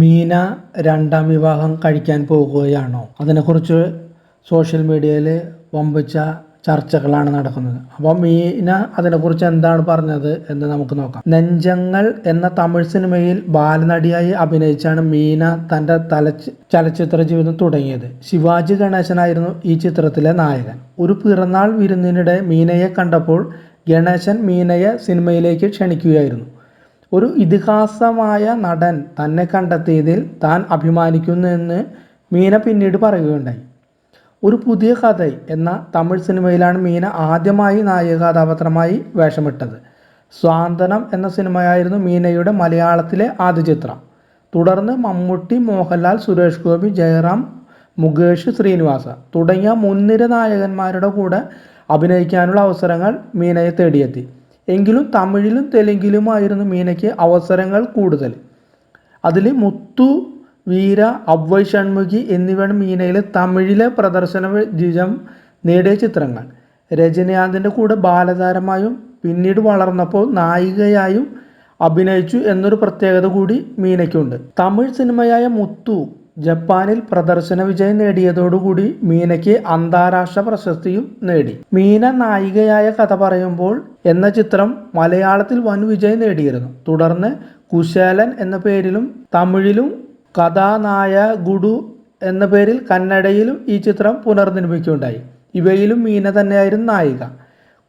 മീന രണ്ടാം വിവാഹം കഴിക്കാൻ പോകുകയാണോ? അതിനെക്കുറിച്ച് സോഷ്യൽ മീഡിയയിൽ വമ്പിച്ച ചർച്ചകളാണ് നടക്കുന്നത്. അപ്പോൾ മീന അതിനെക്കുറിച്ച് എന്താണ് പറഞ്ഞത് എന്ന് നമുക്ക് നോക്കാം. നെഞ്ചങ്ങൾ എന്ന തമിഴ് സിനിമയിൽ ബാലനടിയായി അഭിനയിച്ചാണ് മീന തൻ്റെ ചലച്ചിത്ര ജീവിതം തുടങ്ങിയത്. ശിവാജി ഗണേശനായിരുന്നു ഈ ചിത്രത്തിലെ നായകൻ. ഒരു പിറന്നാൾ വിരുന്നിനിടെ മീനയെ കണ്ടപ്പോൾ ഗണേശൻ മീനയെ സിനിമയിലേക്ക് ക്ഷണിക്കുകയായിരുന്നു. ഒരു ഇതിഹാസമായ നടൻ തന്നെ കണ്ടെത്തിയതിൽ താൻ അഭിമാനിക്കുന്നുവെന്ന് മീന പിന്നീട് പറയുകയുണ്ടായി. ഒരു പുതിയ കഥ എന്ന തമിഴ് സിനിമയിലാണ് മീന ആദ്യമായി നായിക കഥാപാത്രമായി വേഷമിട്ടത്. സ്വാന്തനം എന്ന സിനിമയായിരുന്നു മീനയുടെ മലയാളത്തിലെ ആദ്യ ചിത്രം. തുടർന്ന് മമ്മൂട്ടി, മോഹൻലാൽ, സുരേഷ് ഗോപി, ജയറാം, മുകേഷ്, ശ്രീനിവാസ തുടങ്ങിയ മുൻനിര നായകന്മാരുടെ കൂടെ അഭിനയിക്കാനുള്ള അവസരങ്ങൾ മീനയെ തേടിയെത്തി. എങ്കിലും തമിഴിലും തെലുങ്കിലുമായിരുന്നു മീനയ്ക്ക് അവസരങ്ങൾ കൂടുതൽ. അതിൽ മുത്തു, വീര, അവ്വൈ ഷൺമുഖി എന്നിവയാണ് മീനയിലെ തമിഴിലെ പ്രദർശന വിജയം നേടിയ ചിത്രങ്ങൾ. രജനീകാന്തിൻ്റെ കൂടെ ബാലതാരമായും പിന്നീട് വളർന്നപ്പോൾ നായികയായും അഭിനയിച്ചു എന്നൊരു പ്രത്യേകത കൂടി മീനയ്ക്കുണ്ട്. തമിഴ് സിനിമയായ മുത്തു ജപ്പാനിൽ പ്രദർശന വിജയം നേടിയതോടുകൂടി മീനയ്ക്ക് അന്താരാഷ്ട്ര പ്രശസ്തിയും നേടി. മീന നായികയായ കഥ പറയുമ്പോൾ എന്ന ചിത്രം മലയാളത്തിൽ വൻ വിജയം നേടിയിരുന്നു. തുടർന്ന് കുശേലൻ എന്ന പേരിലും തമിഴിലും കഥാനായകുഡു എന്ന പേരിൽ കന്നഡയിലും ഈ ചിത്രം പുനർനിർമ്മിക്കുകയുണ്ടായി. ഇവയിലും മീന തന്നെയായിരുന്നു നായിക.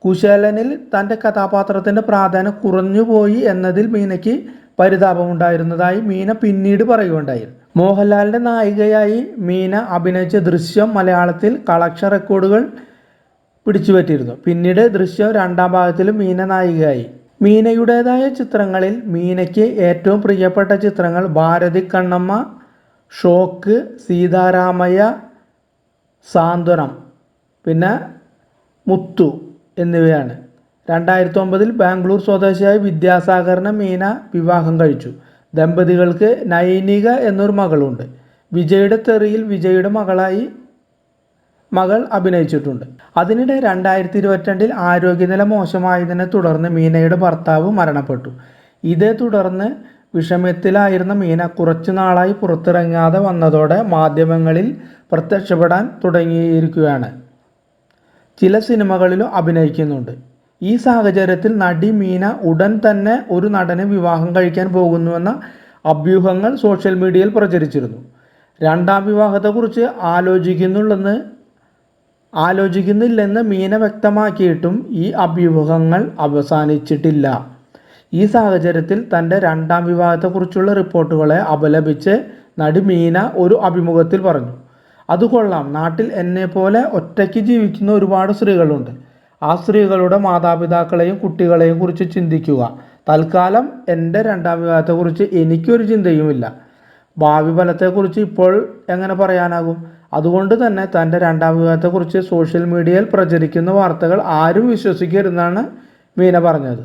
കുശേലനിൽ തൻ്റെ കഥാപാത്രത്തിൻ്റെ പ്രാധാന്യം കുറഞ്ഞുപോയി എന്നതിൽ മീനയ്ക്ക് പരിതാപമുണ്ടായിരുന്നതായി മീന പിന്നീട് പറയുകയുണ്ടായി. മോഹൻലാലിൻ്റെ നായികയായി മീന അഭിനയിച്ച ദൃശ്യം മലയാളത്തിൽ കളക്ഷൻ റെക്കോർഡുകൾ പിടിച്ചുപറ്റിയിരുന്നു. പിന്നീട് ദൃശ്യം രണ്ടാം ഭാഗത്തിലും മീന നായികയായി. മീനയുടേതായ ചിത്രങ്ങളിൽ മീനയ്ക്ക് ഏറ്റവും പ്രിയപ്പെട്ട ചിത്രങ്ങൾ ഭാരതി കണ്ണമ്മ, ഷോക്ക്, സീതാരാമയ്യ, സാന്ത്വനം, പിന്നെ മുത്തു എന്നിവയാണ്. 2009 ബാംഗ്ലൂർ സ്വദേശിയായ വിദ്യാസാഗറിനെ മീന വിവാഹം കഴിച്ചു. ദമ്പതികൾക്ക് നൈനിക എന്നൊരു മകളുണ്ട്. വിജയുടെ തെറിയിൽ വിജയുടെ മകൾ അഭിനയിച്ചിട്ടുണ്ട്. അതിനിടെ 2022 ആരോഗ്യനില മോശമായതിനെ തുടർന്ന് മീനയുടെ ഭർത്താവ് മരണപ്പെട്ടു. ഇതേ തുടർന്ന് വിഷമത്തിലായിരുന്ന മീന കുറച്ചു നാളായി പുറത്തിറങ്ങാതെ വന്നതോടെ മാധ്യമങ്ങളിൽ പ്രത്യക്ഷപ്പെടാൻ തുടങ്ങിയിരിക്കുകയാണ്. ചില സിനിമകളിലും അഭിനയിക്കുന്നുണ്ട്. ഈ സാഹചര്യത്തിൽ നടി മീന ഉടൻ തന്നെ ഒരു നടനെ വിവാഹം കഴിക്കാൻ പോകുന്നുവെന്ന അഭ്യൂഹങ്ങൾ സോഷ്യൽ മീഡിയയിൽ പ്രചരിച്ചിരുന്നു. രണ്ടാം വിവാഹത്തെക്കുറിച്ച് ആലോചിക്കുന്നില്ലെന്ന് മീന വ്യക്തമാക്കിയിട്ടും ഈ അഭ്യൂഹങ്ങൾ അവസാനിച്ചിട്ടില്ല. ഈ സാഹചര്യത്തിൽ തൻ്റെ രണ്ടാം വിവാഹത്തെക്കുറിച്ചുള്ള റിപ്പോർട്ടുകളെ അപലപിച്ച് നടി മീന ഒരു അഭിമുഖത്തിൽ പറഞ്ഞു, "അത് കൊള്ളാം. നാട്ടിൽ എന്നെപ്പോലെ ഒറ്റയ്ക്ക് ജീവിക്കുന്ന ഒരുപാട് സ്ത്രീകളുണ്ട്. ആ സ്ത്രീകളുടെ മാതാപിതാക്കളെയും കുട്ടികളെയും കുറിച്ച് ചിന്തിക്കുക. തൽക്കാലം എൻ്റെ രണ്ടാം വിവാഹത്തെക്കുറിച്ച് എനിക്കൊരു ചിന്തയുമില്ല. ഭാവി ഫലത്തെക്കുറിച്ച് ഇപ്പോൾ എങ്ങനെ പറയാനാകും? അതുകൊണ്ട് തന്നെ തൻ്റെ രണ്ടാം വിവാഹത്തെക്കുറിച്ച് സോഷ്യൽ മീഡിയയിൽ പ്രചരിക്കുന്ന വാർത്തകൾ ആരും വിശ്വസിക്കരുതെന്നാണ് മീന പറഞ്ഞത്.